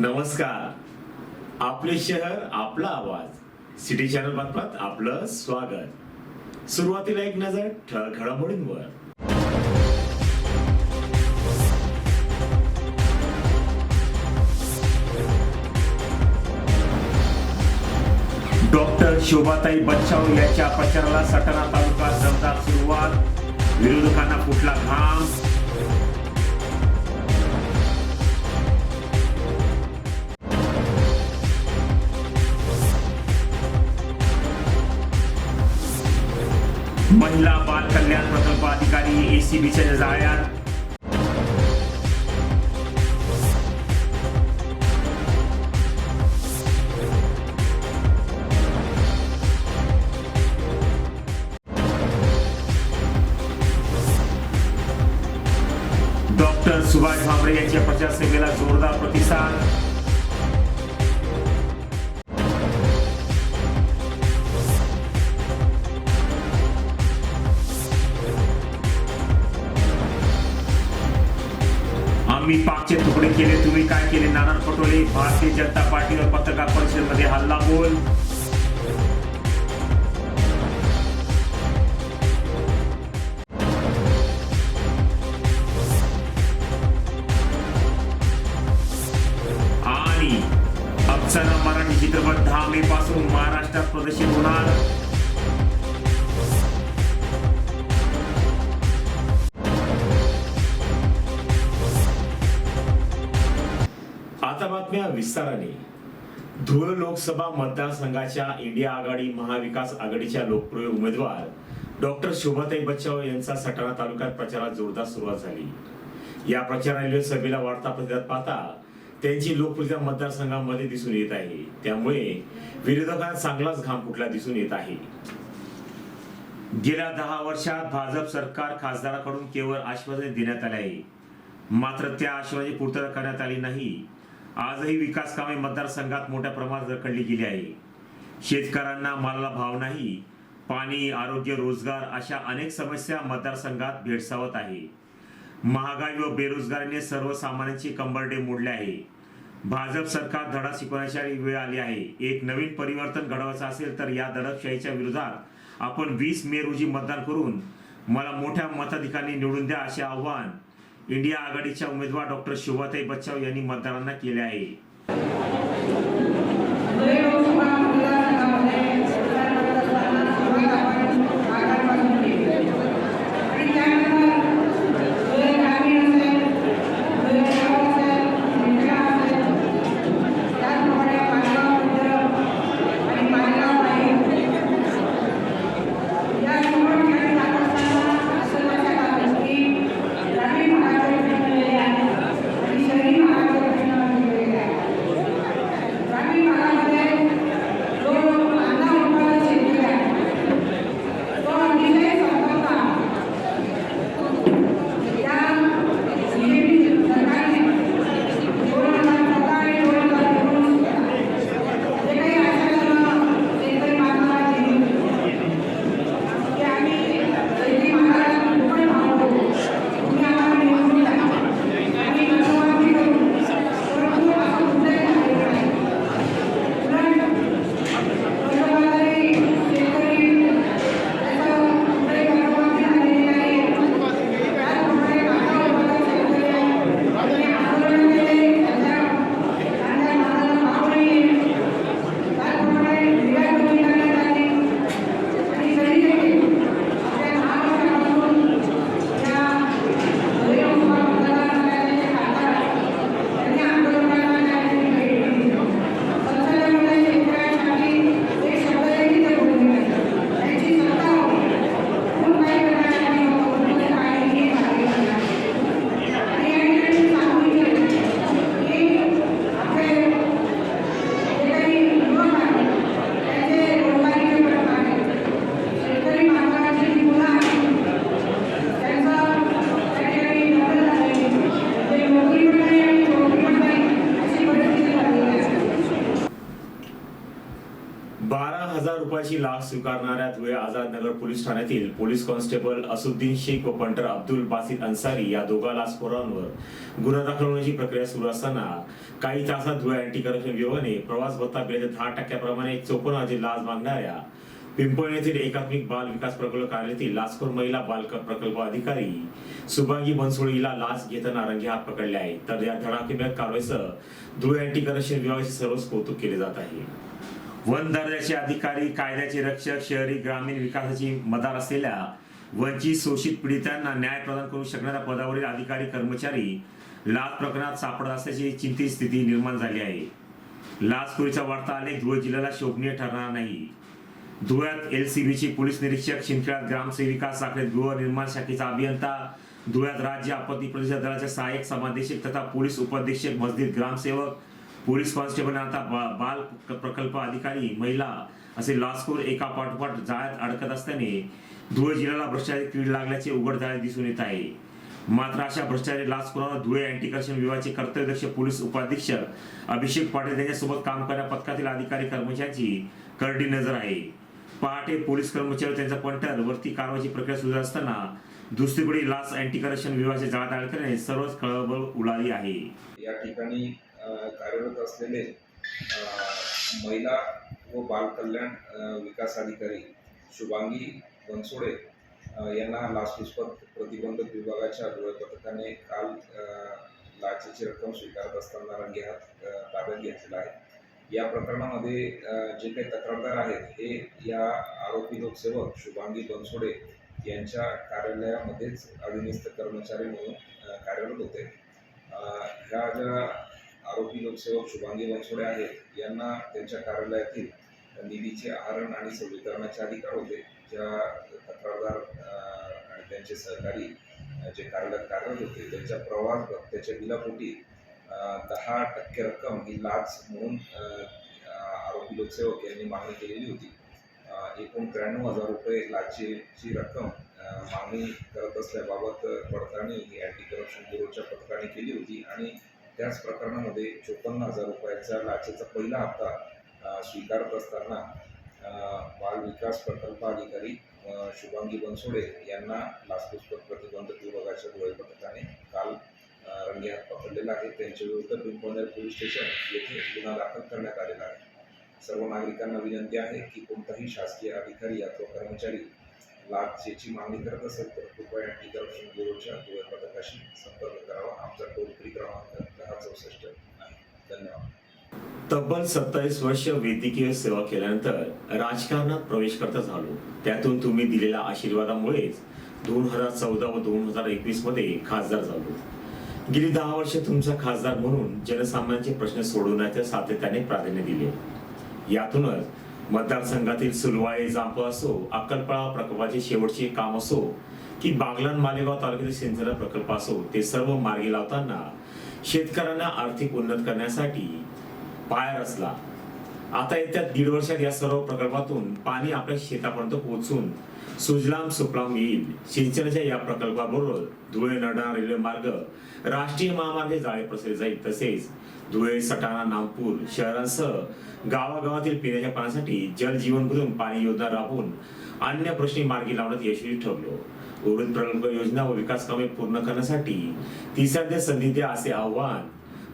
नमस्कार. आपले शहर आपला आवाज सिटी चॅनल बातम्यात आपलं स्वागत. सुरुवातीला एक नजर ठळक घडामोडींवर. डॉक्टर शोभाताई बच्चाव यांच्या प्रचाराला सटाणा तालुक्यात जोरदार सुरुवात. विरोधकांना फुटला घाम. महिला बाल कल्याण प्रकल्प अधिकारी एसीबीच्या जाळ्यात. डॉक्टर सुभाष भामरे यांच्या प्रचार सेवेला जोरदार प्रतिसाद. आम्ही पाकचे तुकडे केले, तुम्ही काय केले? नाना पटोले. भारतीय जनता पार्टीवर पत्रकार परिषदेमध्ये हल्ला बोल. आणि अफसाना मराठी चित्रपट 10 मे पासून महाराष्ट्रात प्रदर्शित होणार. आता बातम्या विस्ताराने. धुळे लोकसभा मतदारसंघाच्या इंडिया आघाडी महाविकास आघाडीच्या लोकप्रिय उमेदवार डॉक्टर शोभाताई बच्चाव यांचा सटाणा तालुक्यात प्रचारात जोरदार सुरुवात झाली. या प्रचाराने सभेला वाढता प्रतिसाद पाहता त्यांची लोकप्रियता मतदारसंघामध्ये दिसून येत आहे. त्यामुळे विरोधकांना चांगलाच घाम फुटला दिसून येत आहे. गेल्या 10 वर्षात भाजप सरकार खासदाराकडून केवळ आश्वासने देण्यात आले आहे, मात्र त्या आश्वासनाची पूर्तता करण्यात आली नाही. आजही विकास कामे मतदारसंघात मोठ्या प्रमाणात रखडली गेली आहे. शेतकऱ्यांना मालाला भाव नाही, पाणी, आरोग्य, रोजगार अशा अनेक समस्या मतदारसंघात भेडसावत आहे. महागाई व बेरोजगारीने सर्वसामान्यांची कंबरडे मोडले आहे. भाजप सरकार धडा शिकवण्याची वेळ आली आहे. एक नवीन परिवर्तन घडवायचं असेल तर या दडपशाहीच्या विरोधात आपण 20 मे रोजी मतदान करून मला मोठ्या मताधिकाराने निवडून द्या असे आवाहन इंडिया आघाडीच्या उमेदवार डॉक्टर शोभाताई बच्चाव यांनी मतदारांना केले आहे. जीवाची लाच स्वीकारणाऱ्या धुळे आझाद नगर पोलीस ठाण्यातील पोलीस कॉन्स्टेबल असुद्दीन शेख व पंटर अब्दुल बासित अन्सारी या दोघा लाचखोरांवर गुन्हा दाखल होण्याची प्रक्रिया सुरू असताना काही तासात धुळे अँटी करप्शन विभागाने प्रवास भत्ता बिलाच्या 10% 54 लाच मागणाऱ्या पिंपळ येथील एकात्मिक बाल विकास प्रकल्प कार्यालयातील लाचखोर महिला बाल प्रकल्प अधिकारी शुभांगी बनसोडे हिला लाच घेताना रंगेहात पकडले आहे. तर या धडाकेदार कारवाईसह धुळे अँटी करप्शन विभागाचे सर्वच कौतुक केले जात आहे. वन दर्जाचे अधिकारी, कायद्याचे रक्षक, शहरी ग्रामीण विकासाची मदार असलेल्या वंचित शोषित पीडितांना न्याय प्रदान करू शकणाऱ्या पदावरील अधिकारी कर्मचारी लाच प्रकरणात सापडत असल्याची चिंतित स्थिती निर्माण झाली आहे. लाचखोरीचा वाढता आलेख धुळे जिल्ह्याला शोभनीय ठरणार नाही. धुळ्यात LCBचे पोलीस निरीक्षक, शिंदखेड्यात ग्रामसेविका, साखरेत गृहनिर्माण शाखेचा अभियंता, धुळ्यात राज्य आपत्ती प्रतिसाद दलाचे सहाय्यक समादेशक तथा पोलीस उपाधीक्षक, मस्जिद ग्रामसेवक, पोलीस कॉन्स्टेबल आता बाल प्रकल्प अधिकारी महिला असे लाचखोर एका पाठोपाठ जाळ्यात अडकत असल्याने धुळे जिल्ह्याला भ्रष्टाचारी कीड लागल्याचे उघड झाले दिसून येत आहे. मात्र अशा भ्रष्टाचारी लाचखोरांवर धुळे अँटी करप्शन विभागाचे कर्तव्यदक्ष पोलीस उपाधीक्षक अभिषेक पाटील यांच्यासोबत काम करणाऱ्या पथकातील अधिकारी कर्मचाऱ्यांची करडी नजर आहे. पहाटे पोलीस कर्मचारी त्यांचा पंटर वरती कारवाईची प्रक्रिया सुरू असताना दुसरीकडे लाच अँटी करप्शन विभागाचे जाळ्यात अडकल्याने सर्वच खळबळ उडाली आहे. या ठिकाणी कार्यरत असलेले महिला व बाल कल्याण विकास अधिकारी शुभांगी बनसोडे यांना लाचलुचपत प्रतिबंधक विभागाच्या धुळे पथकाने काल लाचेची रक्कम स्वीकारत असताना रंगेहात ताब्यात घेतलेला आहे. या प्रकरणामध्ये जे काही तक्रारदार आहेत हे या आरोपी लोकसेवक शुभांगी बनसोडे यांच्या कार्यालयामध्येच अधीनस्थ कर्मचारी म्हणून कार्यरत होते. ह्या ज्या आरोपी लोकसेवक शुभांगी बनसोडे आहेत यांना त्यांच्या कार्यालयातील निधीचे आहरण आणि सबलीकरणाचे अधिकार होते. ज्या तक्रारदार आणि त्यांचे सहकारी जे कार्यालयात कार्यरत होते त्यांच्या प्रवास भत्त्याच्या बिलापोटी 10% रक्कम ही लाच म्हणून आरोपी लोकसेवक यांनी मागणी केलेली होती. एकूण 93,000 रुपये लाचेची रक्कम मागणी करत असल्याबाबत पडताळणी ही अँटी करप्शन ब्युरोच्या पथकाने केली होती आणि त्याच प्रकरणामध्ये 54,000 रुपयाचा लाचेचा पहिला हप्ता स्वीकारत असताना बाल विकास प्रकल्प अधिकारी शुभांगी बनसोडे यांना लाचलुचपत प्रतिबंधक विभागाच्या धुळे पथकाने काल रंगेहात पकडलेला आहे. त्यांच्या विरुद्ध पिंपळनेर पोलीस स्टेशन येथे गुन्हा दाखल करण्यात आलेला आहे. सर्व नागरिकांना विनंती आहे की कोणताही शासकीय अधिकारी अथवा कर्मचारी लाचेची मागणी करत असेल तर कृपया अँटी करप्शन ब्युरोच्या धुळे पथकाशी संपर्क करावा. आमचा टोल फ्री क्रमांक 1064 आहे. धन्यवाद. तब्बल 27 वर्ष वैद्यकीय सेवा केल्यानंतर राजकारणात प्रवेश करता झालो. त्यातून तुम्ही दिलेल्या आशीर्वादामुळेच 2014 व 2021 मध्ये खासदार झालो. गेली 10 वर्ष तुमचा खासदार म्हणून जनसामान्यांचे प्रश्न सोडवण्याच्या सातत्याने प्राधान्य दिले. यातूनच मतदारसंघातील सुलवाळे जांप असो, अक्कलपाळा प्रकल्पाचे शेवटचे काम असो की बागलाण मालेगाव तालुक्यातील सिंचन प्रकल्प असो, ते सर्व मार्गी लावताना शेतकऱ्यांना आर्थिक उन्नत करण्यासाठी पाय रचला. आता येत्या 1.5 वर्षात या सर्व प्रकल्पातून पाणी आपल्या शेतापर्यंत पोहोचून सुजलाम सुफलाम येईल. सिंचनाच्या या प्रकल्पाबरोबर धुळे नरडाणा रेल्वे मार्ग, राष्ट्रीय महामार्ग जाळे प्रसरले जाईल. तसेच धुळे, सटाणा, नागपूर शहरांसह गावागावातील पिण्याच्या पाण्यासाठी जल जीवन मिशन पाणी योजना राबवून अन्य प्रश्नी मार्गी लावण्यात यशस्वी ठरलो. उर्वरित प्रकल्प योजना व विकास कामे पूर्ण करण्यासाठी तिसऱ्यांदा संधी द्या असे आवाहन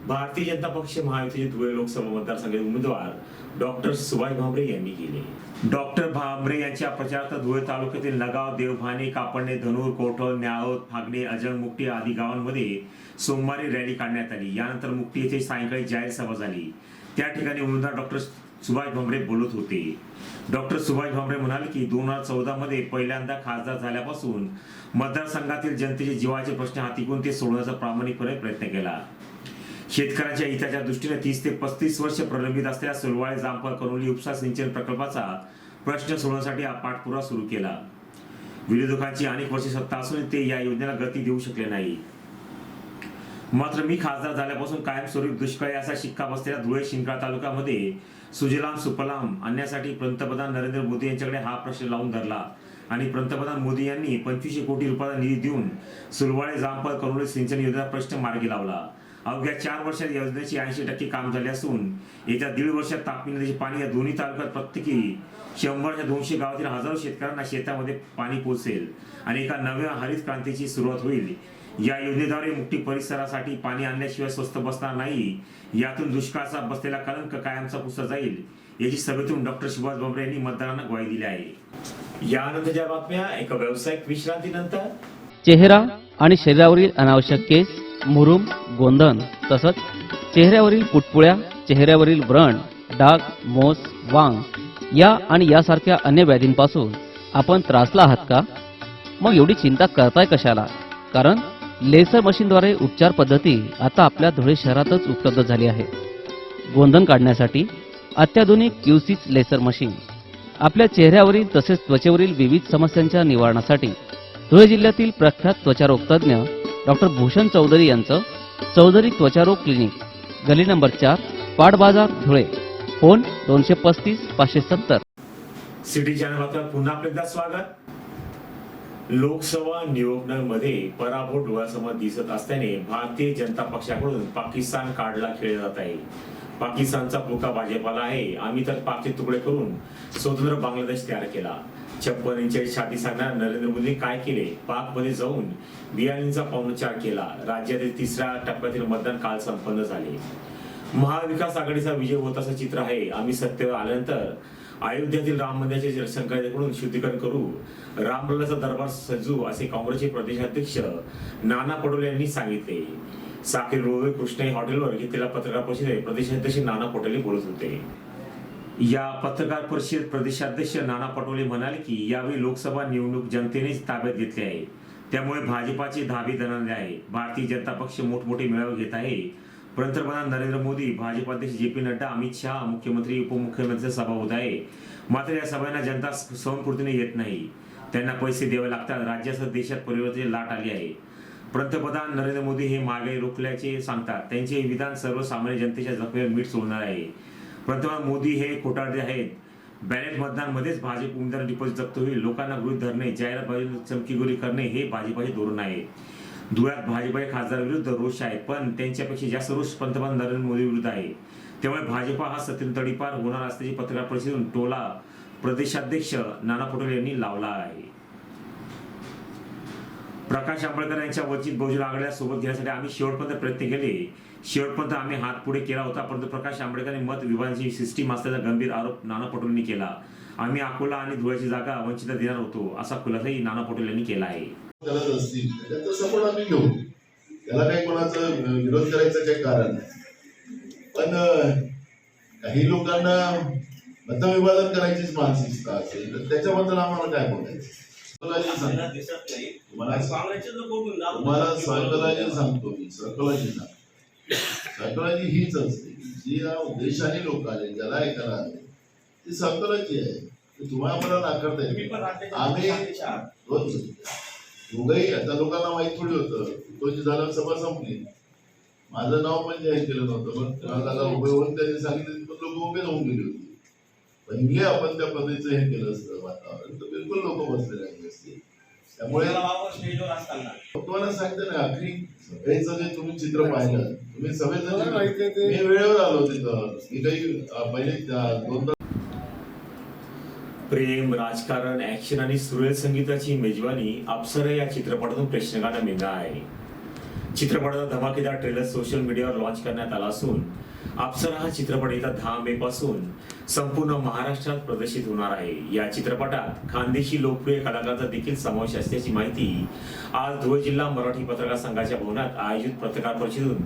भारतीय जनता पक्ष महायुतीचे धुळे लोकसभा मतदारसंघाचे उमेदवार डॉक्टर सुभाष भामरे यांनी केले. डॉक्टर भामरे यांच्या प्रचारार्थ धुळे तालुक्यातील नगाव, देवभाने, कापडणे, धनूर, कोठळ, न्याहोत, फागणे, अजळ, मुक्टी आदी गावांमध्ये सोमवारी रॅली काढण्यात आली. यानंतर मुक्टी येथे सायंकाळी जाहीर सभा झाली. त्या ठिकाणी उमेदवार डॉक्टर सुभाष भामरे बोलत होते. डॉक्टर सुभाष भामरे म्हणाले की 2014 मध्ये पहिल्यांदा खासदार झाल्यापासून मतदारसंघातील जनतेचे जीवाचे प्रश्न हाती घेऊन ते सोडवण्याचा प्रामाणिकपणे प्रयत्न केला. शेतकऱ्यांच्या हिताच्या दृष्टीने 30 ते 35 वर्ष प्रलंबित असलेल्या सुलवाळे जामफळ करोली उपसा सिंचन प्रकल्पाचा प्रश्न सोडवण्यासाठी पाठपुरावा सुरू केला. विरोधकांची अनेक वर्षे सत्ता असून ते या योजनेला गती देऊ शकले नाही. मात्र मी खासदार झाल्यापासून कायमस्वरूपी दुष्काळी असा शिक्का बसलेल्या धुळे शिंदखेडा तालुक्यामध्ये सुजलाम सुफलाम आणण्यासाठी पंतप्रधान नरेंद्र मोदी यांच्याकडे हा प्रश्न लावून धरला आणि पंतप्रधान मोदी यांनी 2500 कोटी रुपयाचा निधी देऊन सुलवाळे जामफळ करोली सिंचन योजना प्रश्न मार्गी लावला. अवघ्या 4 वर्षात योजनेचे 80% काम झाले असून येत्या 1.5 वर्षात तापी नदीचे पाणी या दोन्ही तालुक्यात प्रत्येकी 100 ते 200 गावातील हजारो शेतकऱ्यांना शेतामध्ये पाणी पोहोचेल आणि एका नव्या हरित क्रांतीची सुरुवात होईल. या योजनेद्वारे मुक्ती परिसरासाठी पाणी आणल्याशिवाय स्वस्त बसणार नाही. यातून दुष्काळाचा बसलेला कलंक कायमचा पुसला जाईल याची सभेतून डॉक्टर सुभाष भामरे यांनी मतदारांना ग्वाही दिली आहे. यानंतरच्या बातम्या एका व्यावसायिक विश्रांतीनंतर. चेहरा आणि शरीरावरील अनावश्यक केस, मुरूम, गोंधन तसंच चेहऱ्यावरील पुटपुळ्या, चेहऱ्यावरील व्रण, डाग, मोस, वांग या आणि यासारख्या अन्य व्याधींपासून आपण त्रासला आहात का? मग एवढी चिंता करताय कशाला? कारण लेसर मशीनद्वारे उपचार पद्धती आता आपल्या धुळे शहरातच उपलब्ध झाली आहे. गोंधन काढण्यासाठी अत्याधुनिक क्यूसिस लेसर मशीन, आपल्या चेहऱ्यावरील तसेच त्वचेवरील विविध समस्यांच्या निवारणासाठी धुळे जिल्ह्यातील प्रख्यात त्वचारोग तज्ज्ञ डॉक्टर भूषण चौधरी यांचं चौधरी त्वचारोग क्लिनिक, गली नंबर 4, पाट बाजार, धुळे. फोन 235 570. सिटी चॅनल बातम्यात पुन्हा आपल्याला स्वागत. लोकसभा निवडणुकीमध्ये पराभव डोळ्यासमोर दिसत असल्याने भारतीय जनता पक्षाकडून पाकिस्तान कार्डला खेळला जात आहे. पाकिस्तानचा पुका भाजपाला आहे. आम्ही तर पाकचे तुकडे करून स्वतंत्र बांगलादेश तयार केला. 56 इंचाची छाती सांगणाऱ्या नरेंद्र मोदींनी काय केले? पाकमध्ये जाऊन बियाणींचा पाहुणचार केला. राज्यातील 3ऱ्या टप्प्यातील मतदान काल संपन्न झाले. महाविकास आघाडीचा विजय होत असं चित्र आहे. आम्ही सत्तेवर आल्यानंतर अयोध्यातील राम मंदिराचे शंकराचार्यांकडून शुद्धीकरण करू, रामलल्लाचा दरबार सजू असे काँग्रेसचे प्रदेशाध्यक्ष नाना पटोले यांनी सांगितले. साखर रोड कृष्णाई हॉटेलवर घेतलेल्या पत्रकार परिषदेत प्रदेशाध्यक्ष नाना पटोले बोलत होते. या पत्रकार परिषदेत प्रदेशाध्यक्ष नाना पटोले म्हणाले की यावेळी लोकसभा निवडणूक जनतेनेच ताब्यात घेतली आहे. त्यामुळे भाजपाचे धाबे दणाणले आहे. भारतीय जनता पक्ष मोठमोठे मेळावे घेत आहे. पंतप्रधान नरेंद्र मोदी, भाजपाध्यक्ष जे.पी. नड्डा, अमित शहा, मुख्यमंत्री, उपमुख्यमंत्री सभा होत आहे. मात्र या सभांना जनता स्वयंपूर्तीने येत नाही. त्यांना पैसे द्यावे लागतात. राज्यासह देशात परिवर्तनाची लाट आली आहे. पंतप्रधान नरेंद्र मोदी हे महागाई रोखल्याचे सांगतात. त्यांचे हे विधान सर्वसामान्य जनतेच्या जखमेवर मीठ सोडणार आहे. पंतप्रधान मोदी हे खोटारडे आहेत. बॅलेट मतदानमध्येच भाजप उमेदवार डिपॉझिट जप्त होईल. लोकांना गृहीत धरणे, जाहिरातबाजी, चमकीगिरी करणे हे भाजपाचे धोरण आहे. धुळ्यात भाजपाचे खासदाराविरुद्ध रोष आहे, पण त्यांच्यापेक्षा जास्त रोष पंतप्रधान नरेंद्र मोदी विरुद्ध आहे. त्यामुळे भाजपा हा सत्तेत तडीपार होणार असल्याची पत्रकार परिषदेतून टोला प्रदेशाध्यक्ष नाना पटोले यांनी लावला आहे. प्रकाश आंबेडकर यांच्या वंचित बहुजन आघाडीला सोबत घेण्यासाठी आम्ही शेवटपर्यंत प्रयत्न केले. शेवटपर्यंत आम्ही हात पुढे केला होता, परंतु प्रकाश आंबेडकरांनी मत विभाजनाची सिस्टीम असल्याचा गंभीर आरोप नाना पटोलेंनी केला. आम्ही अकोला आणि धुळ्याची जागा वंचित देणार होतो असा खुलासाही नाना पटोले यांनी केला आहे. करत असतील त्याचा सपोर्ट आम्ही घेऊ. त्याला काही कोणाचा विरोध करायचं काही कारण नाही. पण काही लोकांना मतविभाजन करायचीच मानसिकता असेल तर त्याच्याबद्दल आम्हाला काय बोलायचं. तुम्हाला सायकोलॉजी सांगतो मी. सायकोलॉजी हीच असते जी या उद्देशाने लोक आले, ज्याला ऐकायला आले, ती सायकोलॉजी आहे. तुम्हाला मला नाकारता येईल. आम्ही दोघंही आता लोकांना माहित थोडी होतं. तो जी झाला सभा संपली, माझं नाव पण जाहीर केलं नव्हतं, पण त्याला उभे होऊन त्यांनी सांगितलं पण लोक उभे राहून गेली होती. पण हे आपण त्या पद्धतीचं हे केलं असतं वातावरण तर बिलकुल लोक बसले राहिले असते. त्यामुळे तुम्हाला सांगते ना, आखरी सगळ्याचं जे तुम्ही चित्र पाहिलं, तुम्ही सगळेजण मी वेळेवर आलो तिथं. मी काही पहिले 2 प्रेम, राजकारण, ऍक्शन आणि सुरेल संगीताची मेजवानी अप्सरा या चित्रपटातून प्रेक्षकांना मिळणार आहे. चित्रपटाचा धमाकेदार ट्रेलर सोशल मीडियावर लॉन्च करण्यात आला असून अप्सरा हा चित्रपट येत्या 10 मे पासून संपूर्ण महाराष्ट्रात प्रदर्शित होणार आहे. या चित्रपटात खानदेशी लोकप्रिय कलाकारांचा देखील समावेश असल्याची माहिती आज धुळे जिल्हा मराठी पत्रकार संघाच्या भवनात आयोजित पत्रकार परिषदेतून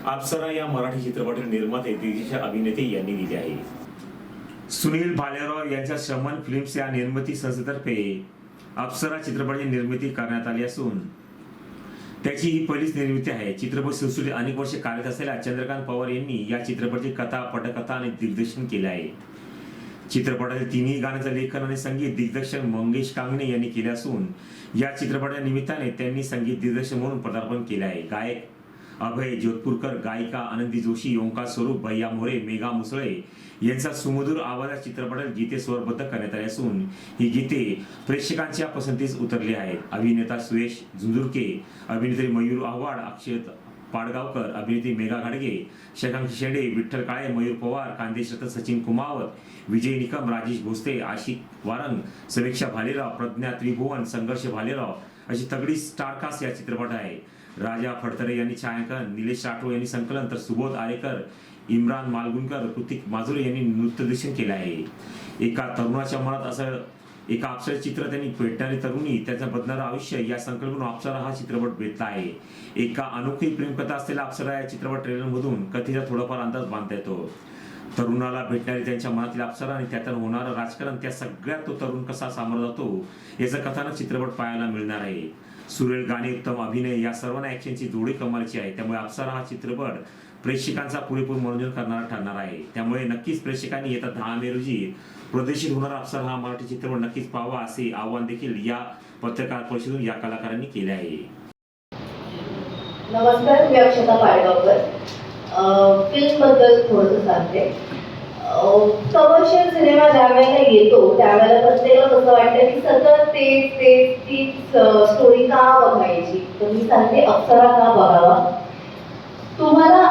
अप्सरा या मराठी चित्रपटातील निर्माते, दिग्दर्शक, अभिनेते यांनी दिली आहे. सुनील भालेराव यांच्या श्रमण फिल्म्स या निर्मिती संस्थेतर्फे अप्सरा चित्रपटाची निर्मिती करण्यात आली असून त्याची ही पहिलीच निर्मिती आहे. चित्रपट सृष्टीत अनेक वर्षे कार्यरत असलेल्या चंद्रकांत पवार यांनी या चित्रपटाची कथा, पटकथा आणि दिग्दर्शन केले आहे. चित्रपटातील 3ही गाण्यांचं लेखन आणि संगीत दिग्दर्शक मंगेश कांगणे यांनी केले असून या चित्रपटाच्या निमित्ताने त्यांनी संगीत दिग्दर्शक म्हणून पदार्पण केले आहे. गायक अभय जोधपूरकर, गायिका आनंदी जोशी, ओंकार स्वरूप, भैया मोरे, मेघा मुसळे यांचा सुमधुर आवाजात चित्रपटात गीते स्वरबद्ध करण्यात आले असून ही गीते प्रेक्षकांच्या पसंतीस उतरली आहेत. अभिनेता सुयश झुंझुरके, अभिनेत्री मयूर आव्हाड, पाडगावकर, अभिनेत्री मेघा घाडगे, शशांक शेंडे, विठ्ठल काळे, मयूर पवार, खानदेश रत्न सचिन कुमावत, विजय निकम, राजेश भोसले, आशिक वारंग, समीक्षा भालेराव, प्रज्ञा त्रिभुवन, संघर्ष भालेराव अशी तगडी स्टारकास्ट या चित्रपट आहे. राजा फडतरे यांनी छायांकन, निलेश राठोड यांनी संकलन, तर सुबोध आरेकर, इम्रान मालगुणकर, कृतिक माजुरे यांनी नृत्यदिशन केले आहे. एका तरुणाच्या मनात असं एका अप्सरा चित्र त्यांनी भेटणारी तरुणी, त्याचं बदलणारं आयुष्य या संकल्पनेतून अप्सरा हा चित्रपट बेतला आहे. एका अनोखी प्रेमकथा असलेला अप्सरा या चित्रपट ट्रेलरमधून कथेचा थोडाफार अंदाज बांधता येतो. तरुणाला भेटणारी त्यांच्या मनातील अप्सरा आणि त्यातून होणारं राजकारण, त्या सगळ्यात तो तरुण कसा सामोरा जातो याचं कथानक चित्रपट पाहायला मिळणार आहे. सुरेल गाणे, उत्तम अभिनय या सर्वांना ॲक्शनची जोडी कमालीची आहे. त्यामुळे अप्सरा हा चित्रपट प्रेक्षकांचा पुरेपूर मनोरंजन करणारा ठरणार आहे. त्यामुळे नक्कीच प्रेक्षकांनी येत्या 10 मे रोजी प्रदर्शित होणारा अप्सरा हा मराठी चित्रपट नक्कीच पाहावा, असे आवाहन देखील या पत्रकार परिषदेतून या कलाकारांनी केले आहे. नमस्कार, मी अक्षता पाडगावकर. फिल्मबद्दल थोडंसं सांगते. कमर्शियल सिनेमा ज्या वेळेला येतो त्यावेळेला प्रत्येकाला कसं वाटतं की सतत तीच स्टोरी का बघायची. तर मी सांगते अप्सरा का बघावा. तुम्हाला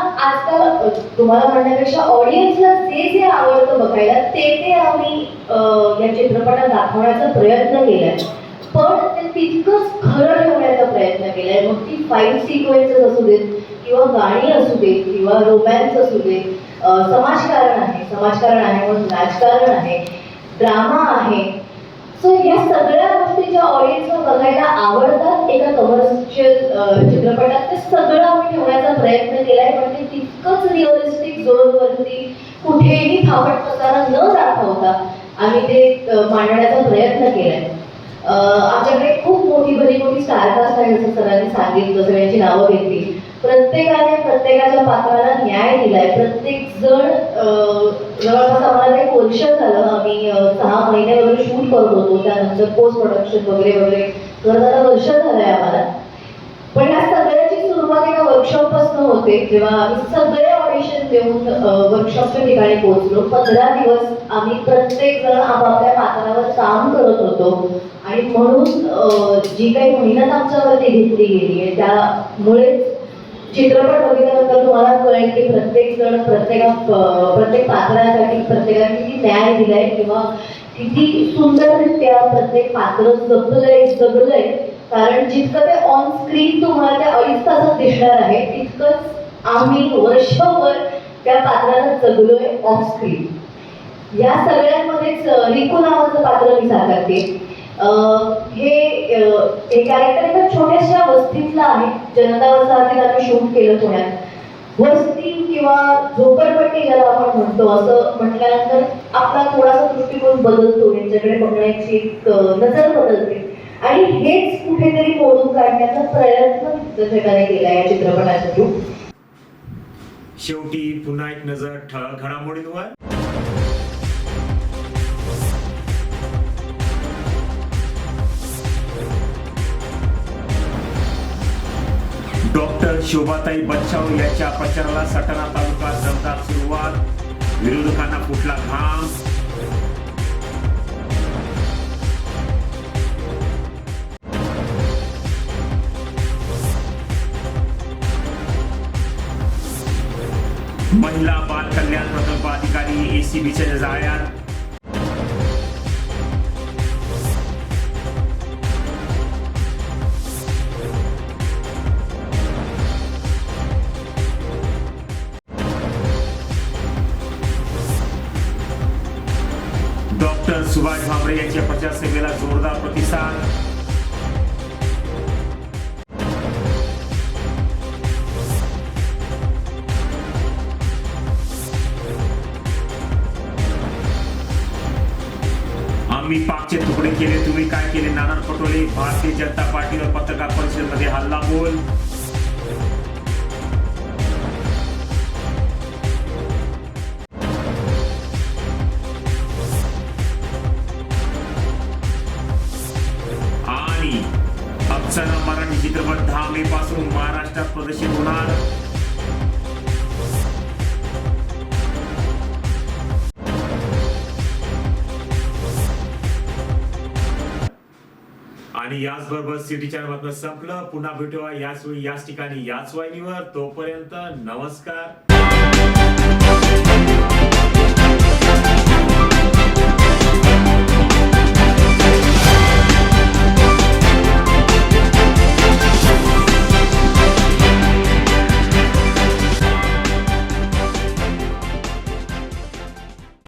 म्हणण्यापेक्षा ऑडियन्सला जे आवडतं बघायला ते आम्ही या चित्रपटात दाखवण्याचा प्रयत्न केलाय. पण ते तितकंच खरं ठेवण्याचा प्रयत्न केलाय. मग ती फाईट सिक्वेन्सेस असू देत किंवा गाणी असू देत किंवा रोमॅन्स असू देत, समाजकारण आहे म्हणून राजकारण आहे, ड्रामा आहे. सो या सगळ्या गोष्टी ज्या ऑडियन्सला बघायला आवडतात एका कमर्शियल चित्रपटात, ते सगळं आम्ही ठेवण्याचा प्रयत्न केलाय. पण ते तितकंच रिअलिस्टिक झोनवरती कुठेही फावट पसारा न दाखवता आम्ही ते मांडण्याचा प्रयत्न केलाय. आमच्याकडे खूप मोठी स्टारकास्ट आहे, जसं सरांनी सांगितलं, सगळ्यांची नावं घेतली. प्रत्येकाने प्रत्येकाच्या पात्राला न्याय दिलाय. प्रत्येक जण जवळपास आम्हाला एक वर्ष झालं, आम्ही 6 महिने वगैरे शूट करत होतो. त्यानंतर पोस्ट प्रोडक्शन वगैरे करताना वर्ष झालंय आम्हाला. पण या सगळ्याची सुरुवात एका वर्कशॉपपासून होते, जेव्हा आम्ही सगळे ऑडिशन देऊन वर्कशॉपच्या ठिकाणी पोहोचलो. 15 दिवस आम्ही प्रत्येक जण आपापल्या पात्रावर काम करत होतो. आणि म्हणून जी काही मेहनत आमच्यावरती घेतली गेली आहे त्यामुळे चित्रपट बघितल्यानंतर तुम्हाला कळेल की प्रत्येक जण प्रत्येक पात्रासाठी प्रत्येकाने किती न्याय दिलाय किंवा किती सुंदररित्या प्रत्येक पात्र जगलंय. कारण जितकं ते ऑन स्क्रीन तुम्हाला त्या 2.5 तासात दिसणार आहे, तितकंच आम्ही वर्षभर त्या पात्राला जगलोय ऑन स्क्रीन. या सगळ्यांमध्येच रिकू नावाचं पात्र मी साकारते. हे कॅरेक्टर एका छोट्याशा वस्तीतलं आहे. जनता वसाहतीत आम्ही शूट केलं पुण्यात. वस्ती किंवा झोपडपट्टी ज्याला आपण म्हणतो, असं म्हटल्यानंतर आपला थोडासा दृष्टिकोन बदलतो, यांच्याकडे बघण्याची नजर बदलते. आणि हेच कुठेतरी मोडून काढण्याचा प्रयत्न दिग्दर्शकाने केला या चित्रपटाच्या थ्रू. शेवटी पुन्हा एक नजर ठळक घडामोडींवर. डॉक्टर शोभाताई बच्छाव यांच्या प्रचाराला सटाणा तालुक्यात जोरदार सुरुवात. विरोधकांना फुटला घाम. महिला बाल कल्याण प्रकल्प अधिकारी ACBच्या जाळ्यात. डॉक्टर सुभाष भामरे यांच्या प्रचार सेवेला जोरदार प्रतिसाद. आम्ही पाकचे तुकडे केले, तुम्ही काय केले? नाना पटोले. भारतीय जनता पार्टीवर पत्रकार परिषदेमध्ये हल्ला बोल. आणि अप्सरा मराठी चित्रपट 10 मे पासून महाराष्ट्रात प्रदर्शित होणार. आणि याचबरोबर सिटी चॅनल बातम्या संपलं. पुन्हा भेटूया याच वेळी याच ठिकाणी याच वाहिनीवर. तोपर्यंत नमस्कार.